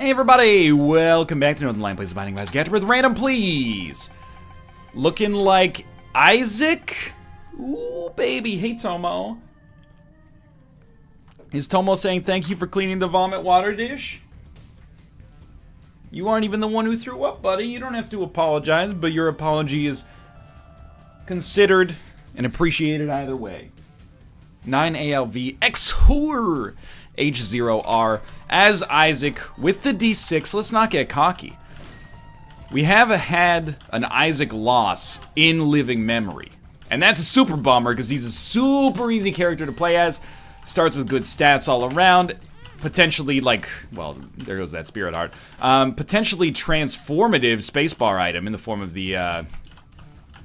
Hey everybody, welcome back to another Line Plays Binding by Sketch with Random Please. Looking like Isaac? Ooh, baby. Hey, Tomo. Is Tomo saying thank you for cleaning the vomit water dish? You aren't even the one who threw up, buddy. You don't have to apologize, but your apology is considered and appreciated either way. 9ALV X-Hoor H0R as Isaac with the D6. Let's not get cocky. We have had an Isaac loss in living memory. And that's a super bummer because he's a super easy character to play as. Starts with good stats all around. Potentially, like, well, there goes that spirit heart. Potentially transformative spacebar item in the form of the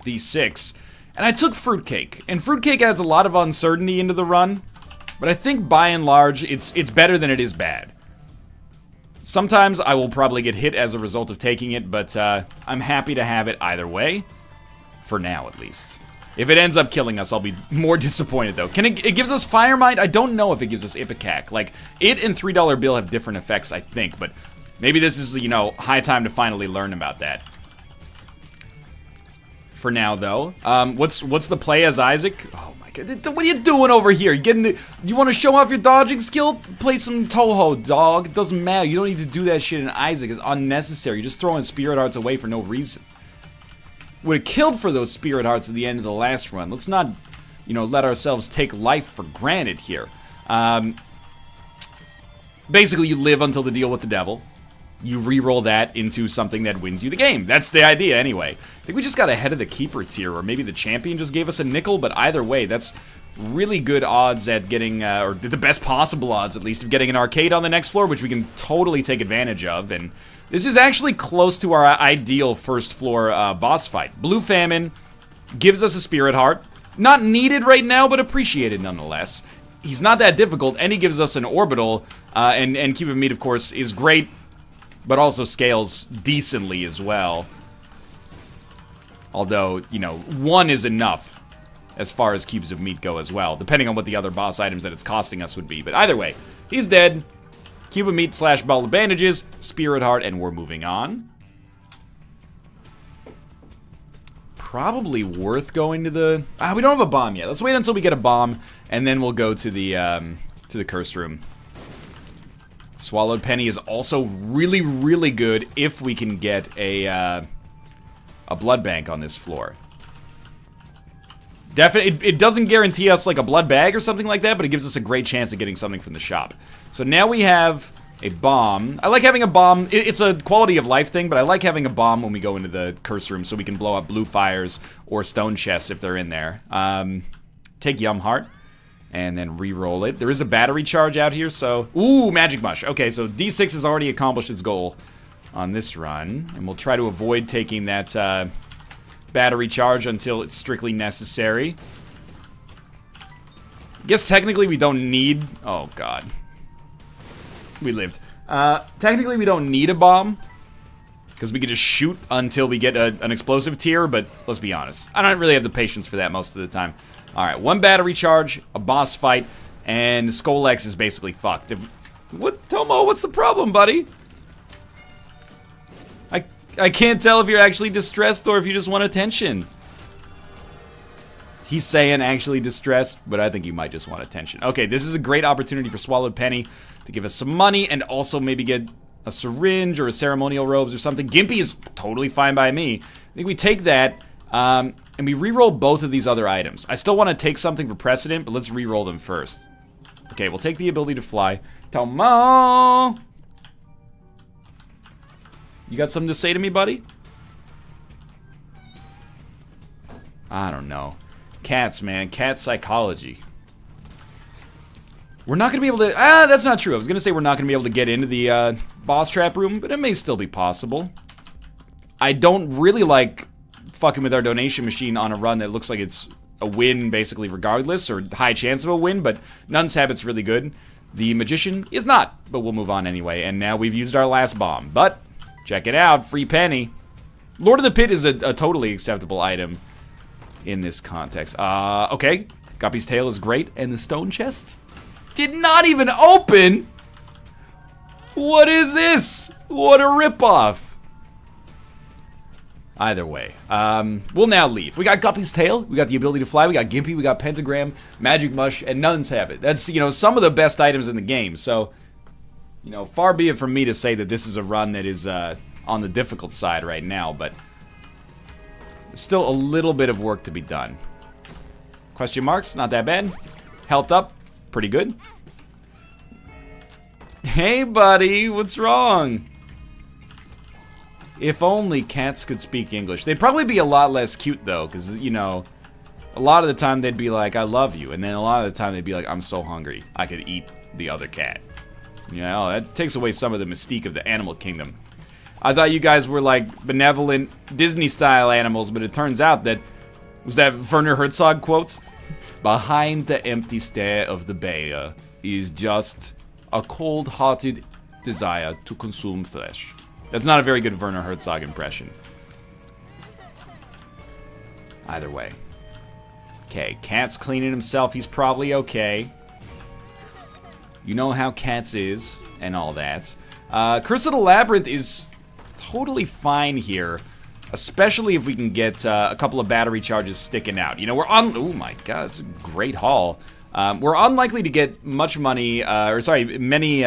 D6. And I took Fruitcake. And Fruitcake adds a lot of uncertainty into the run. But I think by and large, it's better than it is bad. Sometimes I will probably get hit as a result of taking it, but I'm happy to have it either way. For now, at least. If it ends up killing us, I'll be more disappointed, though. It gives us Fire Might? I don't know if it gives us Ipecac. Like, it and $3 Bill have different effects, I think. But maybe this is, you know, high time to finally learn about that. For now, though. What's the play as Isaac? Oh my god, what are you doing over here? You want to show off your dodging skill? Play some Toho, dog. It doesn't matter. You don't need to do that shit in Isaac. It's unnecessary. You're just throwing Spirit Hearts away for no reason. Would have killed for those Spirit Hearts at the end of the last run. Let's not, you know, let ourselves take life for granted here. Basically, you live until the deal with the devil. You re-roll that into something that wins you the game. That's the idea, anyway. I think we just got ahead of the Keeper tier, or maybe the Champion just gave us a nickel, but either way, that's really good odds at getting, or the best possible odds, at least, of getting an arcade on the next floor, which we can totally take advantage of, and this is actually close to our ideal first floor boss fight. Blue Famine gives us a Spirit Heart. Not needed right now, but appreciated nonetheless. He's not that difficult, and he gives us an Orbital, and Cube of Meat, of course, is great, but also scales decently as well. Although, you know, one is enough as far as cubes of meat go as well, depending on what the other boss items that it's costing us would be. But either way, he's dead. Cube of meat / ball of bandages, Spirit Heart, and we're moving on. Probably worth going to the... we don't have a bomb yet. Let's wait until we get a bomb, and then we'll go to the cursed room. Swallowed Penny is also really, really good if we can get a blood bank on this floor. Definitely, it doesn't guarantee us like a blood bag or something like that, but it gives us a great chance of getting something from the shop. So now we have a bomb. I like having a bomb. It's a quality of life thing, but I like having a bomb when we go into the curse room so we can blow up blue fires or stone chests if they're in there. Take Yum Heart. And then re-roll it. There is a battery charge out here, so... Ooh, Magic Mush. Okay, so D6 has already accomplished its goal on this run. And we'll try to avoid taking that battery charge until it's strictly necessary. I guess technically we don't need... Oh, God. We lived. Technically we don't need a bomb. Because we could just shoot until we get an explosive tier, but let's be honest. I don't really have the patience for that most of the time. Alright, one battery charge, a boss fight, and Skolex is basically fucked. What, Tomo, what's the problem, buddy? I can't tell if you're actually distressed or if you just want attention. He's saying actually distressed, but I think you might just want attention. Okay, this is a great opportunity for Swallowed Penny to give us some money and also maybe get a syringe or a ceremonial robes or something. Gimpy is totally fine by me. I think we take that, and we re-roll both of these other items. I still want to take something for precedent, but let's re-roll them first. Okay, we'll take the ability to fly. Tomo! You got something to say to me, buddy? I don't know. Cats, man. Cat psychology. We're not going to be able to... that's not true. I was going to say we're not going to be able to get into the boss trap room, but it may still be possible. I don't really like fucking with our donation machine on a run that looks like it's a win basically regardless, or high chance of a win, but Nun's Habit's really good. The Magician is not, but we'll move on anyway, and now we've used our last bomb. But, check it out, free penny. Lord of the Pit is a totally acceptable item in this context. Okay, Guppy's Tail is great, and the stone chest did not even open! What is this? What a ripoff. Either way, we'll now leave. We got Guppy's Tail, we got the ability to fly, we got Gimpy, we got Pentagram, Magic Mush, and Nun's Habit. That's, you know, some of the best items in the game, so, you know, far be it from me to say that this is a run that is, on the difficult side right now, but there's still a little bit of work to be done. Question marks, not that bad. Health up, pretty good. Hey, buddy, what's wrong? If only cats could speak English. They'd probably be a lot less cute, though, because, you know, a lot of the time they'd be like, I love you, and then a lot of the time they'd be like, I'm so hungry, I could eat the other cat. You know, that takes away some of the mystique of the animal kingdom. I thought you guys were, like, benevolent Disney-style animals, but it turns out that, was that Werner Herzog quote? Behind the empty stare of the bear is just a cold-hearted desire to consume flesh. That's not a very good Werner Herzog impression. Either way. Okay, Cat's cleaning himself. He's probably okay. You know how Cats is, and all that. Curse of the Labyrinth is totally fine here. Especially if we can get a couple of battery charges sticking out. You know, we're on... Oh my god, that's a great haul. We're unlikely to get much money, many...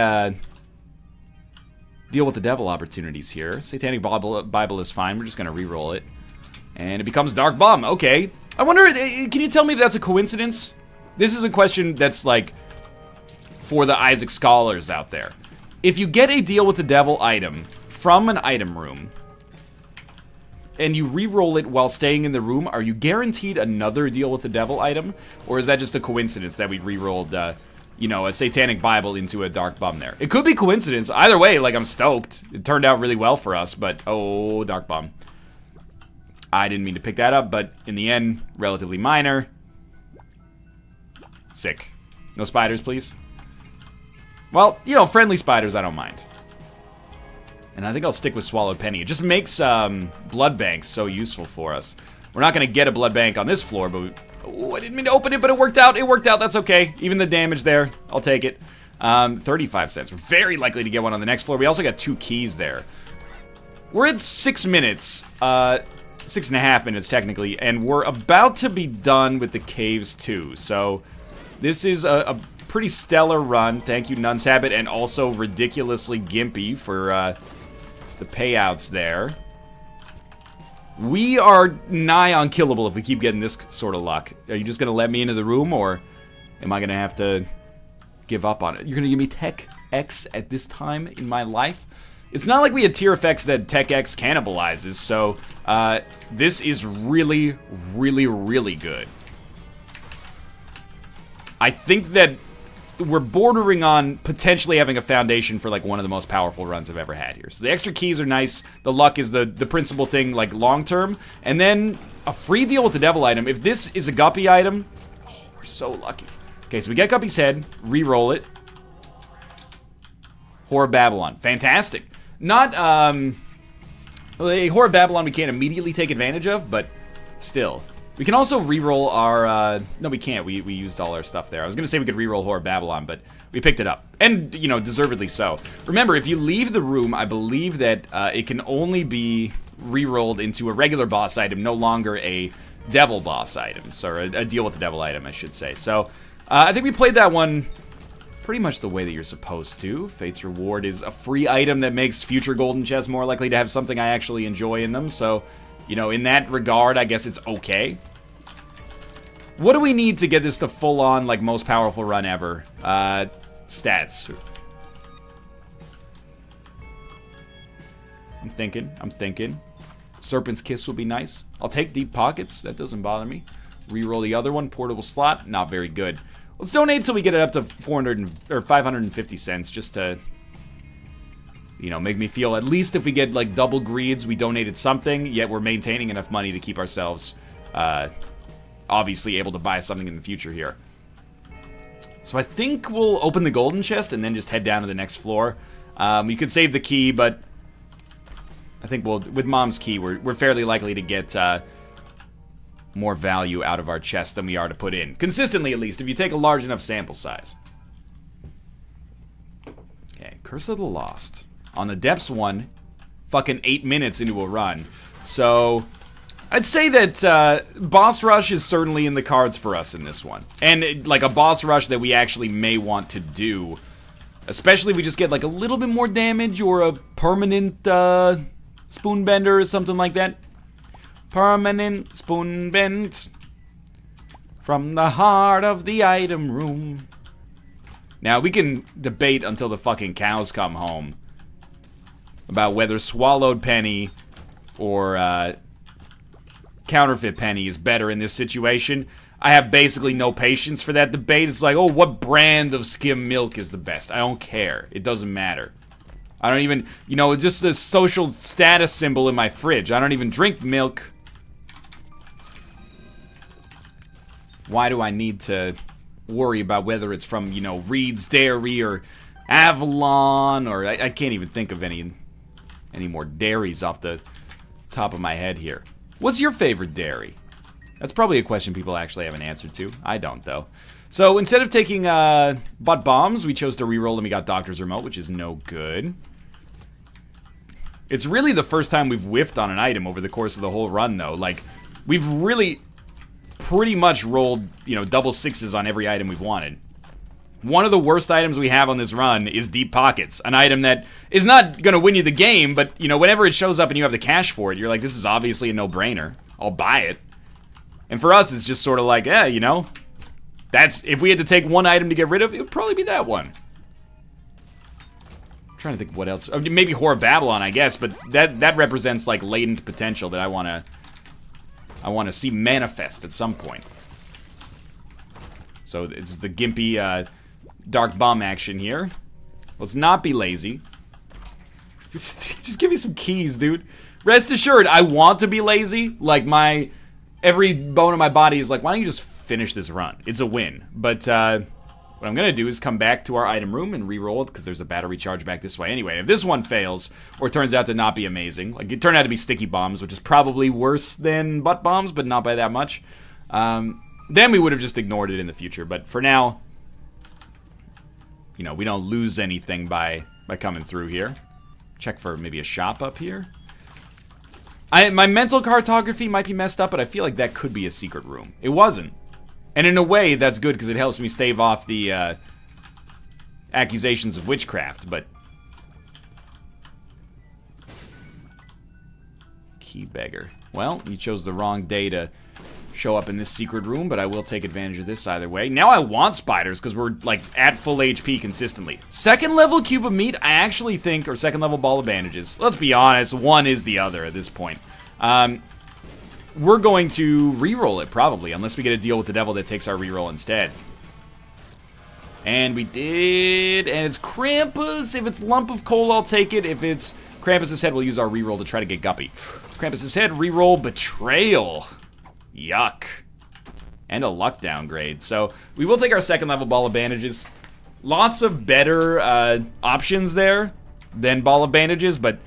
Deal with the devil opportunities here. Satanic Bible is fine. We're just gonna re-roll it. And it becomes Dark Bomb. Okay. I wonder, can you tell me if that's a coincidence? This is a question that's like for the Isaac scholars out there. If you get a Deal with the Devil item from an item room and you re-roll it while staying in the room, are you guaranteed another Deal with the Devil item? Or is that just a coincidence that we re-rolled you know, a Satanic Bible into a Dark Bomb there? It could be coincidence. Either way, like, I'm stoked. It turned out really well for us, but, oh, Dark Bomb. I didn't mean to pick that up, but in the end, relatively minor. Sick. No spiders, please. Well, you know, friendly spiders, I don't mind. And I think I'll stick with Swallowed Penny. It just makes blood banks so useful for us. We're not going to get a blood bank on this floor, but... Oh, I didn't mean to open it, but it worked out. It worked out. That's okay. Even the damage there, I'll take it. 35 cents. We're very likely to get one on the next floor. We also got 2 keys there. We're at 6 minutes. 6.5 minutes, technically. And we're about to be done with the caves, too. So, this is a pretty stellar run. Thank you, Nun's Habit, and also ridiculously gimpy for the payouts there. We are nigh unkillable if we keep getting this sort of luck. Are you just going to let me into the room, or am I going to have to give up on it? You're going to give me Tech X at this time in my life? It's not like we had tier effects that Tech X cannibalizes, so this is really, really, really good. I think that we're bordering on potentially having a foundation for like one of the most powerful runs I've ever had here. So the extra keys are nice. The luck is the principal thing, like long term. And then a free Deal with the Devil item. If this is a Guppy item, oh, we're so lucky. Okay, so we get Guppy's head, re-roll it. Whore of Babylon, fantastic. Not a Whore of Babylon we can't immediately take advantage of, but still. We can also re-roll our, no we can't, we used all our stuff there. I was gonna say we could re-roll Whore of Babylon, but we picked it up. And, you know, deservedly so. Remember, if you leave the room, I believe that it can only be re-rolled into a regular boss item, no longer a devil boss item. Or a Deal with the Devil item, I should say. So, I think we played that one pretty much the way that you're supposed to. Fate's Reward is a free item that makes future golden chests more likely to have something I actually enjoy in them, so, you know, in that regard, I guess it's okay. What do we need to get this to full-on, like, most powerful run ever? Stats. I'm thinking. Serpent's Kiss will be nice. I'll take Deep Pockets, that doesn't bother me. Reroll the other one, Portable Slot, not very good. Let's donate until we get it up to 550 cents, just to, you know, make me feel at least if we get, like, double greeds, we donated something, yet we're maintaining enough money to keep ourselves, obviously able to buy something in the future here. So I think we'll open the golden chest and then just head down to the next floor. We could save the key, but I think we'll, with Mom's key, we're fairly likely to get more value out of our chest than we are to put in. Consistently, at least, if you take a large enough sample size. Okay, Curse of the Lost. On the Depths one, fucking 8 minutes into a run. So, I'd say that boss rush is certainly in the cards for us in this one. And, like, a boss rush that we actually may want to do. Especially if we just get, like, a little bit more damage or a permanent spoon bender or something like that. Permanent spoon bend from the heart of the item room. Now, we can debate until the fucking cows come home about whether Swallowed Penny or Counterfeit Penny is better in this situation. I have basically no patience for that debate. It's like, oh, what brand of skim milk is the best? I don't care. It doesn't matter. I don't even, you know, it's just a social status symbol in my fridge. I don't even drink milk. Why do I need to worry about whether it's from, you know, Reed's Dairy or Avalon or I can't even think of any more dairies off the top of my head here. What's your favorite dairy? That's probably a question people actually have an answer to. I don't, though. So instead of taking butt bombs, we chose to reroll and we got Doctor's Remote, which is no good. It's really the first time we've whiffed on an item over the course of the whole run, though. Like, we've really pretty much rolled, you know, double sixes on every item we've wanted. One of the worst items we have on this run is Deep Pockets. An item that is not going to win you the game, but, you know, whenever it shows up and you have the cash for it, you're like, this is obviously a no-brainer. I'll buy it. And for us, it's just sort of like, yeah, you know, that's, if we had to take one item to get rid of, it would probably be that one. I'm trying to think what else. I mean, maybe Whore of Babylon, I guess, but that represents, like, latent potential that I want to see manifest at some point. So it's the gimpy, Dark Bomb action here. Let's not be lazy. Just give me some keys, dude. Rest assured, I want to be lazy. Like, every bone in my body is like, why don't you just finish this run? It's a win. But, what I'm gonna do is come back to our item room and re-roll it, because there's a battery charge back this way anyway. If this one fails, or turns out to not be amazing, like, it turned out to be sticky bombs, which is probably worse than butt bombs, but not by that much, then we would have just ignored it in the future. But for now, you know, we don't lose anything by coming through here. Check for maybe a shop up here. My mental cartography might be messed up, but I feel like that could be a secret room. It wasn't. And in a way, that's good, because it helps me stave off the accusations of witchcraft, but... Key beggar. Well, you chose the wrong day to show up in this secret room, but I will take advantage of this either way. Now I want spiders, because we're, like, at full HP consistently. Second level cube of meat, I actually think, or second level ball of bandages. Let's be honest, one is the other at this point. We're going to re-roll it, probably, unless we get a deal with the devil that takes our re-roll instead. And we did, and it's Krampus. If it's Lump of Coal, I'll take it. If it's Krampus' head, we'll use our re-roll to try to get Guppy. Krampus' head, re-roll, Betrayal. Yuck. And a luck downgrade. So, we will take our second level ball of bandages. Lots of better options there than ball of bandages, but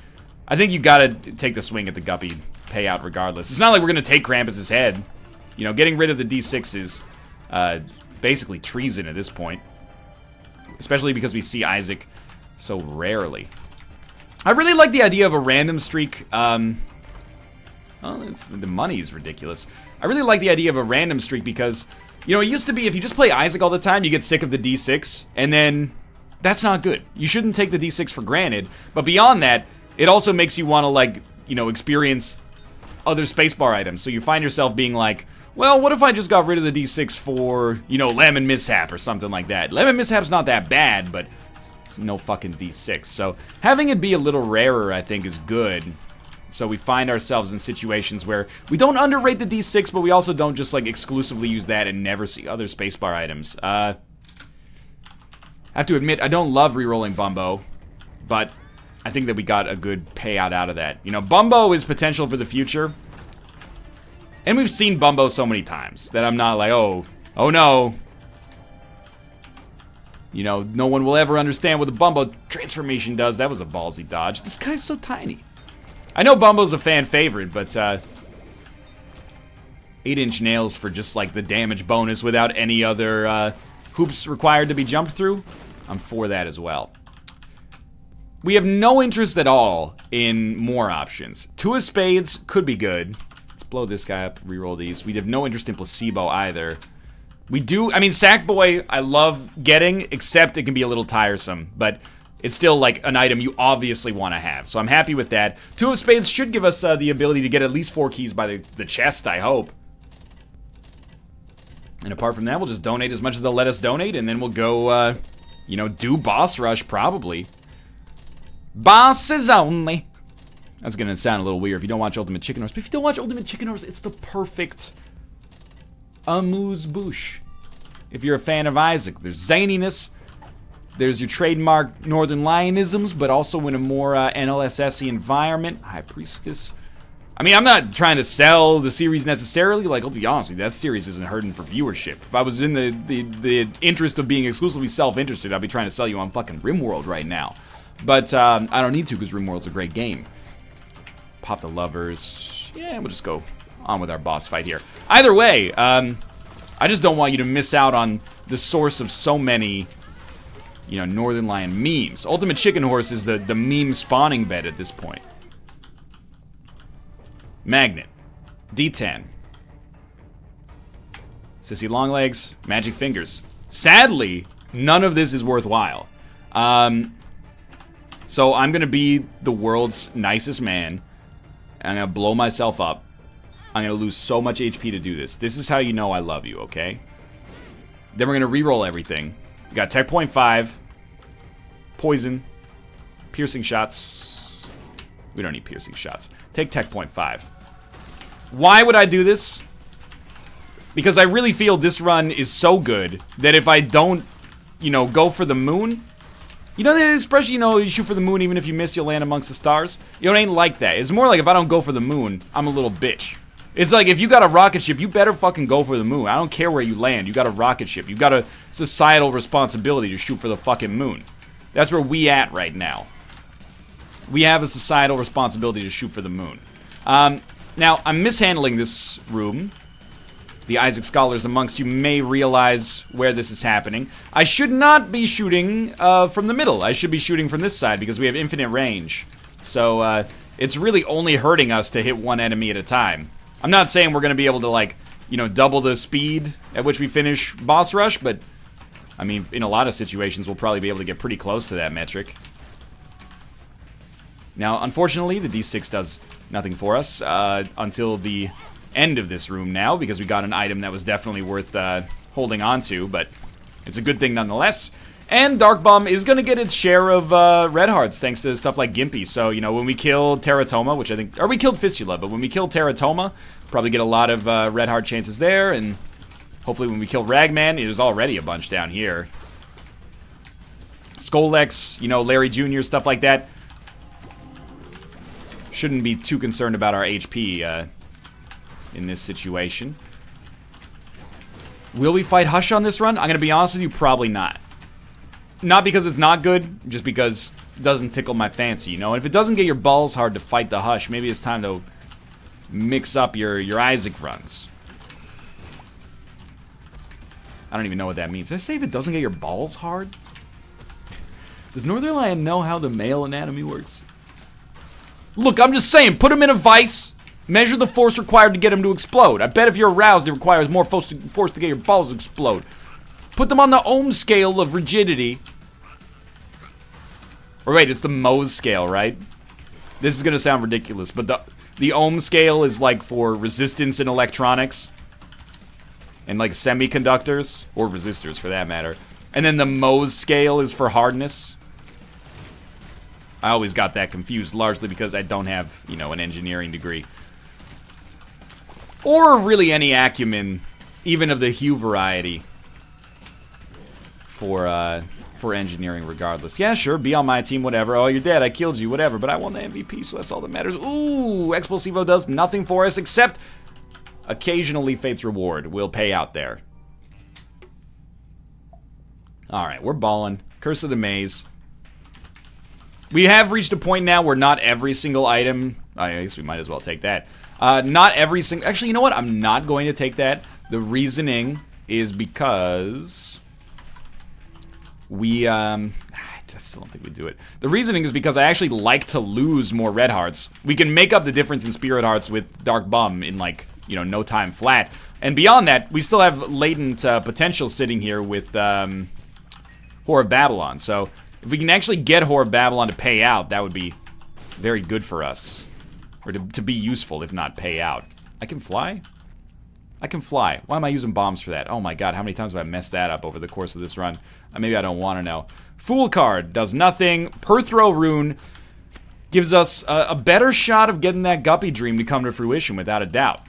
I think you gotta take the swing at the Guppy payout regardless. It's not like we're gonna take Krampus' head. You know, getting rid of the D6 is basically treason at this point. Especially because we see Isaac so rarely. I really like the idea of a random streak. Well, the money is ridiculous. I really like the idea of a random streak because, you know, it used to be if you just play Isaac all the time, you get sick of the D6, and then that's not good. You shouldn't take the D6 for granted, but beyond that, it also makes you want to, like, you know, experience other spacebar items. So you find yourself being like, well, what if I just got rid of the D6 for, you know, Lemon Mishap or something like that? Lemon Mishap's not that bad, but it's no fucking D6. So having it be a little rarer, I think, is good. So we find ourselves in situations where we don't underrate the D6, but we also don't just, like, exclusively use that and never see other spacebar items. I have to admit, I don't love rerolling Bumbo, but I think that we got a good payout out of that. You know, Bumbo is potential for the future. And we've seen Bumbo so many times that I'm not like, oh no. You know, no one will ever understand what the Bumbo transformation does. That was a ballsy dodge. This guy's so tiny. I know Bumbo's a fan favorite, but 8-inch nails for just, like, the damage bonus without any other hoops required to be jumped through. I'm for that as well. We have no interest at all in more options. Two of spades could be good. Let's blow this guy up, reroll these. We have no interest in placebo either. We do, I mean, Sackboy, I love getting, except it can be a little tiresome. But it's still like an item you obviously want to have. So I'm happy with that. Two of spades should give us the ability to get at least 4 keys by the chest, I hope. And apart from that, we'll just donate as much as they'll let us donate. And then we'll go, you know, do boss rush, probably. Bosses only. That's gonna sound a little weird if you don't watch Ultimate Chicken Horse. But if you don't watch Ultimate Chicken Horse, it's the perfect amuse-bouche. If you're a fan of Isaac, there's zaniness. There's your trademark Northern Lionisms, but also in a more NLSS-y environment. High Priestess. I mean, I'm not trying to sell the series necessarily. Like, I'll be honest with you, that series isn't hurting for viewership. If I was in the interest of being exclusively self-interested, I'd be trying to sell you on fucking RimWorld right now. But I don't need to, because RimWorld's a great game. Pop the lovers. Yeah, we'll just go on with our boss fight here. Either way, I just don't want you to miss out on the source of so many, you know, Northern Lion memes. Ultimate Chicken Horse is the meme spawning bed at this point. Magnet. D10. Sissy Longlegs. Magic Fingers. Sadly, none of this is worthwhile. So I'm gonna be the world's nicest man. I'm gonna blow myself up. I'm gonna lose so much HP to do this. This is how you know I love you, okay? Then we're gonna re-roll everything. We got Tech Point 5. Poison. Piercing shots. We don't need piercing shots. Take Tech Point 5. Why would I do this? Because I really feel this run is so good that if I don't, you know, go for the moon... You know the expression, you know, you shoot for the moon, even if you miss, you'll land amongst the stars? You know, it ain't like that. It's more like if I don't go for the moon, I'm a little bitch. It's like if you got a rocket ship, you better fucking go for the moon. I don't care where you land. You got a rocket ship. You got a societal responsibility to shoot for the fucking moon. That's where we at right now. We have a societal responsibility to shoot for the moon. Now, I'm mishandling this room. The Isaac scholars amongst you may realize where this is happening. I should not be shooting from the middle. I should be shooting from this side because we have infinite range. So it's really only hurting us to hit one enemy at a time. I'm not saying we're going to be able to, like, you know, double the speed at which we finish boss rush, but I mean, in a lot of situations, we'll probably be able to get pretty close to that metric. Now, unfortunately, the D6 does nothing for us until the end of this room now, because we got an item that was definitely worth holding on to, but it's a good thing nonetheless. And Dark Bomb is going to get its share of red hearts thanks to stuff like Gimpy. So, you know, when we kill Teratoma, which I think... Or we killed Fistula, but when we kill Teratoma, probably get a lot of red heart chances there, and hopefully when we kill Ragman, there's already a bunch down here. Skolex, you know, Larry Jr., stuff like that. Shouldn't be too concerned about our HP in this situation. Will we fight Hush on this run? I'm going to be honest with you, probably not. Not because it's not good, just because it doesn't tickle my fancy, you know? And if it doesn't get your balls hard to fight the Hush, maybe it's time to mix up your Isaac runs. I don't even know what that means. Did I say if it doesn't get your balls hard? Does Northern Lion know how the male anatomy works? Look, I'm just saying, put him in a vice, measure the force required to get him to explode. I bet if you're aroused, it requires more force to get your balls to explode. Put them on the ohm scale of rigidity. Or wait, it's the Mohs scale, right? This is gonna sound ridiculous, but the ohm scale is like for resistance in electronics. And like semiconductors, or resistors for that matter. And then the Mohs scale is for hardness. I always got that confused, largely because I don't have, you know, an engineering degree. Or really any acumen, even of the Hue variety, for engineering regardless. Yeah, sure, be on my team, whatever. Oh, you're dead, I killed you, whatever. But I won the MVP, so that's all that matters. Ooh, Explosivo does nothing for us, except occasionally Fate's Reward will pay out there. Alright, we're balling. Curse of the Maze. We have reached a point now where not every single item... I guess we might as well take that. Not every single... Actually, you know what? I'm not going to take that. The reasoning is because... we, I still don't think we do it. The reasoning is because I actually like to lose more red hearts. We can make up the difference in spirit hearts with Dark Bum in, like, you know, no time flat. And beyond that, we still have latent potential sitting here with Whore of Babylon. So if we can actually get Whore of Babylon to pay out, that would be very good for us. Or to be useful, if not pay out. I can fly? I can fly. Why am I using bombs for that? Oh my god, how many times have I messed that up over the course of this run? Maybe I don't want to know. Fool card does nothing. Perthrow Rune gives us a better shot of getting that Guppy Dream to come to fruition, without a doubt.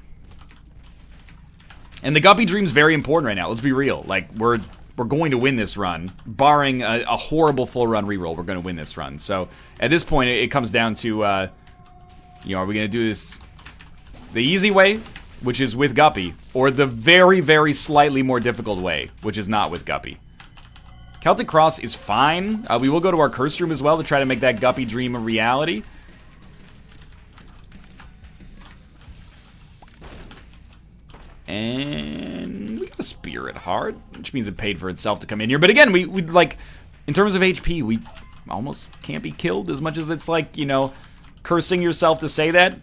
And the Guppy Dream's very important right now. Let's be real. Like, we're going to win this run. Barring a horrible full run reroll, we're going to win this run. So, at this point, it comes down to, you know, are we going to do this the easy way, which is with Guppy, or the very, very slightly more difficult way, which is not with Guppy? Celtic Cross is fine. We will go to our Curse Room as well to try to make that Guppy Dream a reality. And we got a Spirit Heart, which means it paid for itself to come in here. But again, we like, in terms of HP, we almost can't be killed, as much as it's like, you know, cursing yourself to say that.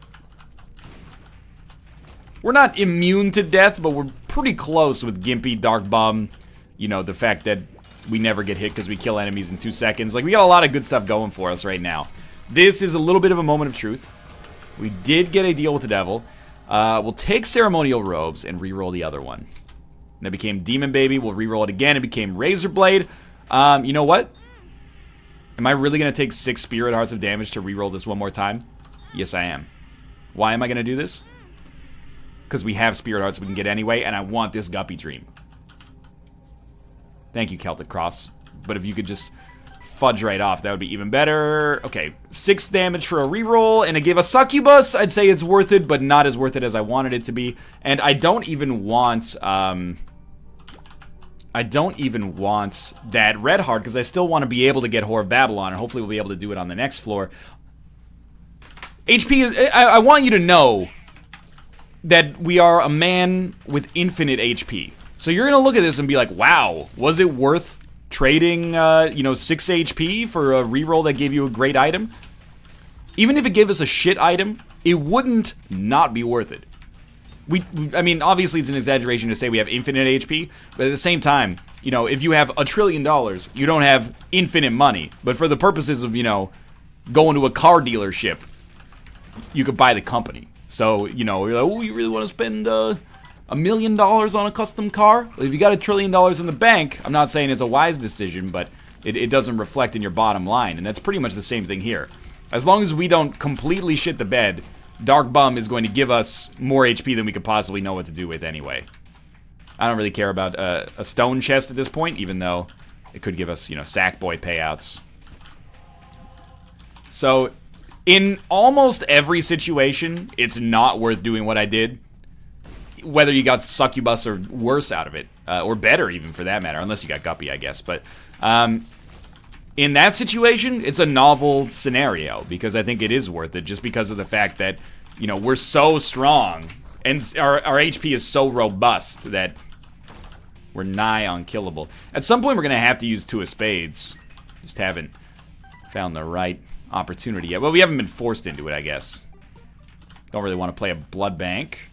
We're not immune to death, but we're pretty close with Gimpy, Dark Bum. You know, the fact that we never get hit because we kill enemies in 2 seconds. Like, we got a lot of good stuff going for us right now. This is a little bit of a moment of truth. We did get a deal with the devil. We'll take Ceremonial Robes and re-roll the other one. That became Demon Baby. We'll re-roll it again. It became Razor Blade. You know what? Am I really going to take 6 Spirit Hearts of damage to re-roll this one more time? Yes, I am. Why am I going to do this? Because we have Spirit Hearts we can get anyway, and I want this Guppy Dream. Thank you, Celtic Cross. But if you could just fudge right off, that would be even better. Okay, 6 damage for a reroll, and it gave a Succubus. I'd say it's worth it, but not as worth it as I wanted it to be. And I don't even want, that red heart, because I still want to be able to get Whore of Babylon, and hopefully we'll be able to do it on the next floor. HP, I want you to know that we are a man with infinite HP. So you're going to look at this and be like, wow, was it worth trading, you know, 6 HP for a reroll that gave you a great item? Even if it gave us a shit item, it wouldn't not be worth it. I mean, obviously it's an exaggeration to say we have infinite HP, but at the same time, you know, if you have $1 trillion, you don't have infinite money. But for the purposes of, you know, going to a car dealership, you could buy the company. So, you know, you're like, oh, you really want to spend $1 million on a custom car? Well, if you got $1 trillion in the bank, I'm not saying it's a wise decision, but it doesn't reflect in your bottom line. And that's pretty much the same thing here. As long as we don't completely shit the bed, Dark Bum is going to give us more HP than we could possibly know what to do with anyway. I don't really care about a stone chest at this point, even though it could give us, you know, Sackboy payouts. So, in almost every situation, it's not worth doing what I did. Whether you got Succubus or worse out of it, or better even for that matter, unless you got Guppy, I guess. But in that situation, it's a novel scenario, because I think it is worth it, just because of the fact that, you know, we're so strong, and our HP is so robust that we're nigh unkillable. At some point, we're going to have to use 2 of Spades. Just haven't found the right opportunity yet. Well, we haven't been forced into it, I guess. Don't really want to play a Blood Bank,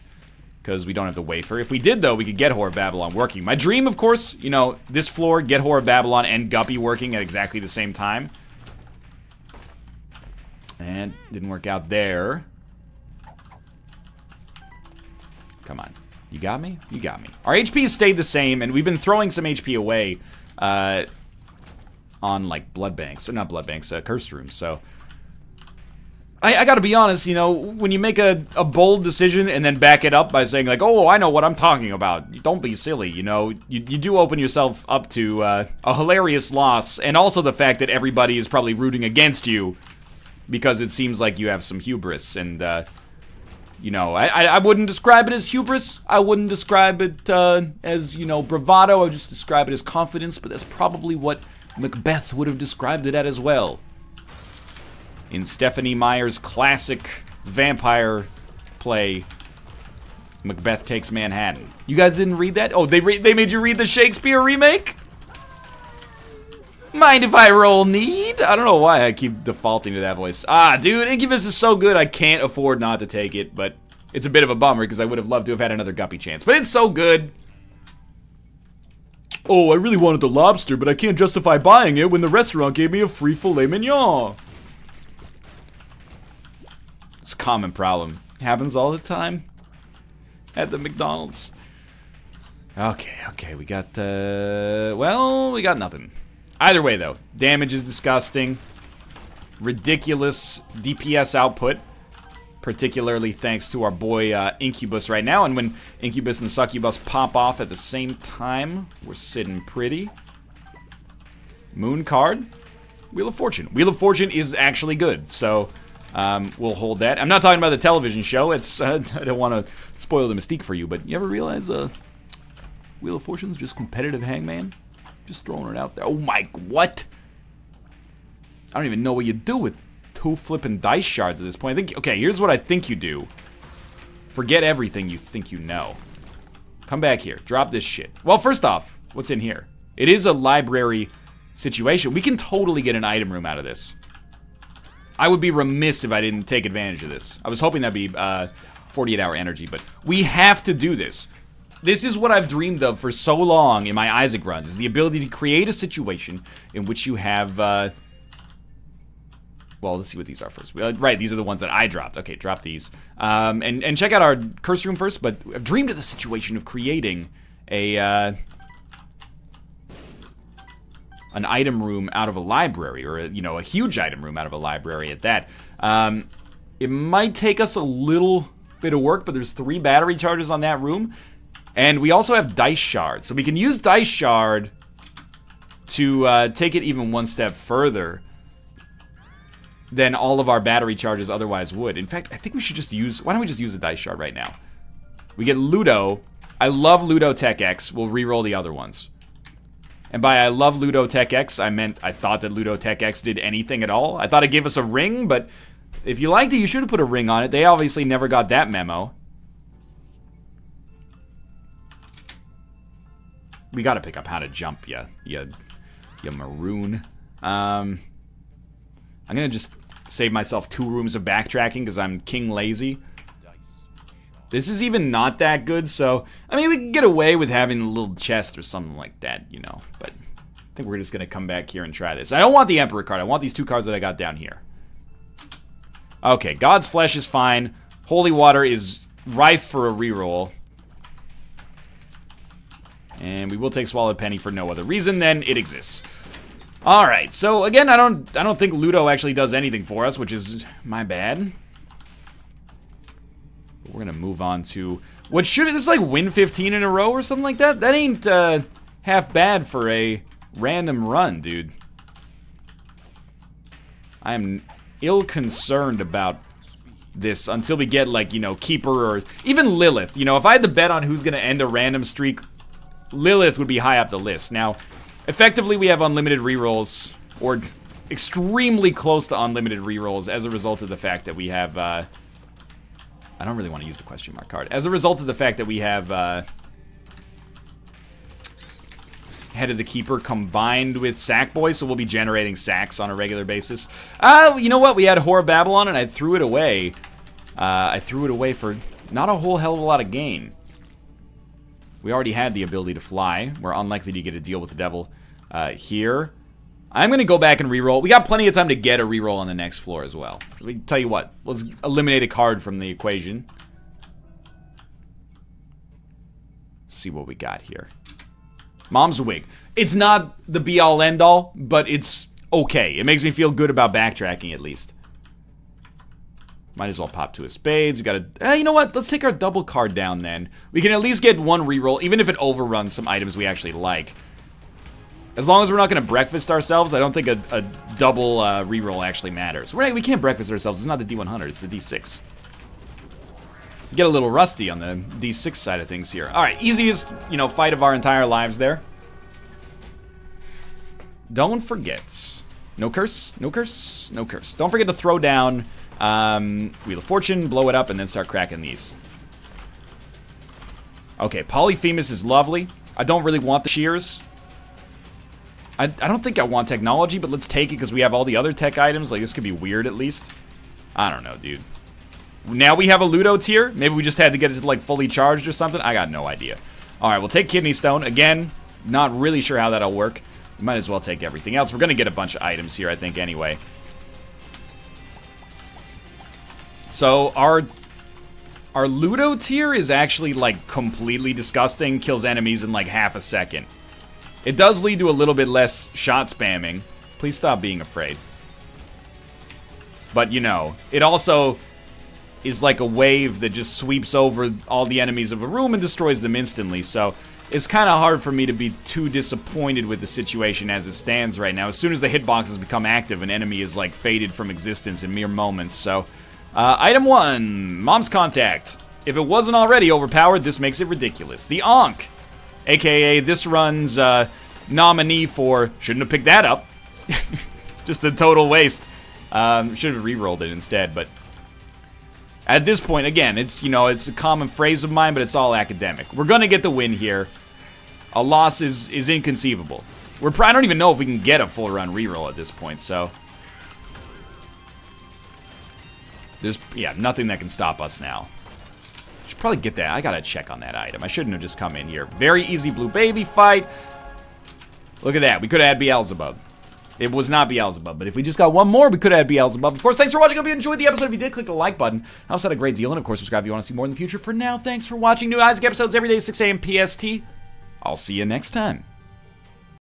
because we don't have the wafer. If we did, though, we could get Whore of Babylon working. My dream, of course, you know, this floor, get Whore of Babylon and Guppy working at exactly the same time. And didn't work out there. Come on. You got me? You got me. Our HP has stayed the same, and we've been throwing some HP away on, like, blood banks. Or not blood banks, cursed rooms, so I gotta be honest, you know, when you make a bold decision and then back it up by saying, like, oh, I know what I'm talking about. Don't be silly, you know. You do open yourself up to a hilarious loss, and also the fact that everybody is probably rooting against you because it seems like you have some hubris. And, you know, I wouldn't describe it as hubris. I wouldn't describe it as, you know, bravado. I would just describe it as confidence, but that's probably what Macbeth would have described it as well. In Stephenie Meyer's classic vampire play, Macbeth Takes Manhattan. You guys didn't read that? Oh, they made you read the Shakespeare remake? Mind if I roll need? I don't know why I keep defaulting to that voice. Ah, dude, Incubus is so good I can't afford not to take it, but it's a bit of a bummer because I would have loved to have had another Guppy chance. But it's so good. Oh, I really wanted the lobster, but I can't justify buying it when the restaurant gave me a free filet mignon. It's a common problem. It happens all the time at the McDonald's. Okay, we got, well, we got nothing. Either way, though, damage is disgusting. Ridiculous DPS output. Particularly thanks to our boy Incubus right now. And when Incubus and Succubus pop off at the same time, we're sitting pretty. Moon card. Wheel of Fortune. Wheel of Fortune is actually good, so we'll hold that. I'm not talking about the television show. It's I don't want to spoil the mystique for you, but you ever realize Wheel of Fortune's just competitive hangman? Just throwing it out there. Oh my, what? I don't even know what you do with 2 flipping dice shards at this point. I think, okay, here's what I think you do. Forget everything you think you know. Come back here. Drop this shit. Well, first off, what's in here? It is a library situation. We can totally get an item room out of this. I would be remiss if I didn't take advantage of this. I was hoping that'd be 48-hour energy, but we have to do this. This is what I've dreamed of for so long in my Isaac runs, is the ability to create a situation in which you have, well, let's see what these are first. Right, these are the ones that I dropped. Okay, drop these. And check out our curse room first, but I've dreamed of the situation of creating a, an item room out of a library, or, you know, a huge item room out of a library at that. It might take us a little bit of work, but there's 3 battery charges on that room. And we also have Dice Shard. So we can use Dice Shard to take it even one step further than all of our battery charges otherwise would. In fact, I think we should just use... Why don't we just use a Dice Shard right now? We get Ludo. I love Ludo Tech X. We'll re-roll the other ones. And by I love Ludo Tech X, I meant I thought that Ludo Tech X did anything at all. I thought it gave us a ring, but if you liked it, you should have put a ring on it. They obviously never got that memo. We gotta pick up how to jump, you maroon. I'm gonna just save myself 2 rooms of backtracking because I'm king lazy. This is even not that good, so I mean, we can get away with having a little chest or something like that, you know. But I think we're just gonna come back here and try this. I don't want the Emperor card. I want these 2 cards that I got down here. Okay, God's Flesh is fine. Holy Water is rife for a reroll. And we will take Swallowed Penny for no other reason than it exists. Alright, so again, I don't think Ludo actually does anything for us, which is my bad. But we're gonna move on to what should this is like win 15 in a row or something like that? That ain't half bad for a random run, dude. I am ill-concerned about this until we get, like, you know, Keeper or even Lilith. You know, if I had to bet on who's gonna end a random streak, Lilith would be high up the list. Now, effectively, we have unlimited rerolls, or extremely close to unlimited rerolls, as a result of the fact that we have, I don't really want to use the question mark card. As a result of the fact that we have, Head of the Keeper combined with Sackboy, so we'll be generating sacks on a regular basis. You know what? We had Whore of Babylon, and I threw it away. I threw it away for not a whole hell of a lot of gain. We already had the ability to fly. We're unlikely to get a deal with the devil here. I'm going to go back and reroll. We got plenty of time to get a reroll on the next floor as well. So we tell you what, let's eliminate a card from the equation. Let's see what we got here. Mom's Wig. It's not the be-all, end-all, but it's okay. It makes me feel good about backtracking, at least. Might as well pop 2 of spades. We gotta... you know what? Let's take our double card down, then. We can at least get 1 reroll, even if it overruns some items we actually like. As long as we're not gonna breakfast ourselves, I don't think a double reroll actually matters. We can't breakfast ourselves. It's not the D100, it's the D6. Get a little rusty on the D6 side of things here. Alright, easiest, you know, fight of our entire lives there. Don't forget. No curse, no curse, no curse. Don't forget to throw down Wheel of Fortune, blow it up, and then start cracking these. Okay, Polyphemus is lovely. I don't really want the shears. I don't think I want technology, but let's take it because we have all the other tech items. Like, this could be weird at least. I don't know, dude. Now we have a Ludo tier. Maybe we just had to get it, like, fully charged or something. I got no idea. Alright, we'll take Kidney Stone. Again, not really sure how that'll work. We might as well take everything else. We're going to get a bunch of items here, I think, anyway. So, our Ludo tier is actually, like, completely disgusting. Kills enemies in, like, half a second. It does lead to a little bit less shot spamming. Please stop being afraid. But, you know, it also is like a wave that just sweeps over all the enemies of a room and destroys them instantly. So, it's kind of hard for me to be too disappointed with the situation as it stands right now. As soon as the hitboxes become active, an enemy is, like, faded from existence in mere moments. So, item 1, Mom's Contact. If it wasn't already overpowered, this makes it ridiculous. The Ankh. AKA this run's nominee for shouldn't have picked that up. Just a total waste. Should have re-rolled it instead, but at this point, again, it's, you know, it's a common phrase of mine, but it's all academic. We're gonna get the win here. A loss is inconceivable. I don't even know if we can get a full run re-roll at this point, so there's, yeah, nothing that can stop us now. Should probably get that. I gotta check on that item. I shouldn't have just come in here. Very easy blue baby fight. Look at that. We could have had Beelzebub. It was not Beelzebub, but if we just got one more, we could have had Beelzebub. Of course, thanks for watching. I hope you enjoyed the episode. If you did, click the like button. I also had a great deal. And of course, subscribe if you want to see more in the future. For now, thanks for watching. New Isaac episodes every day, 6 a.m. PST. I'll see you next time.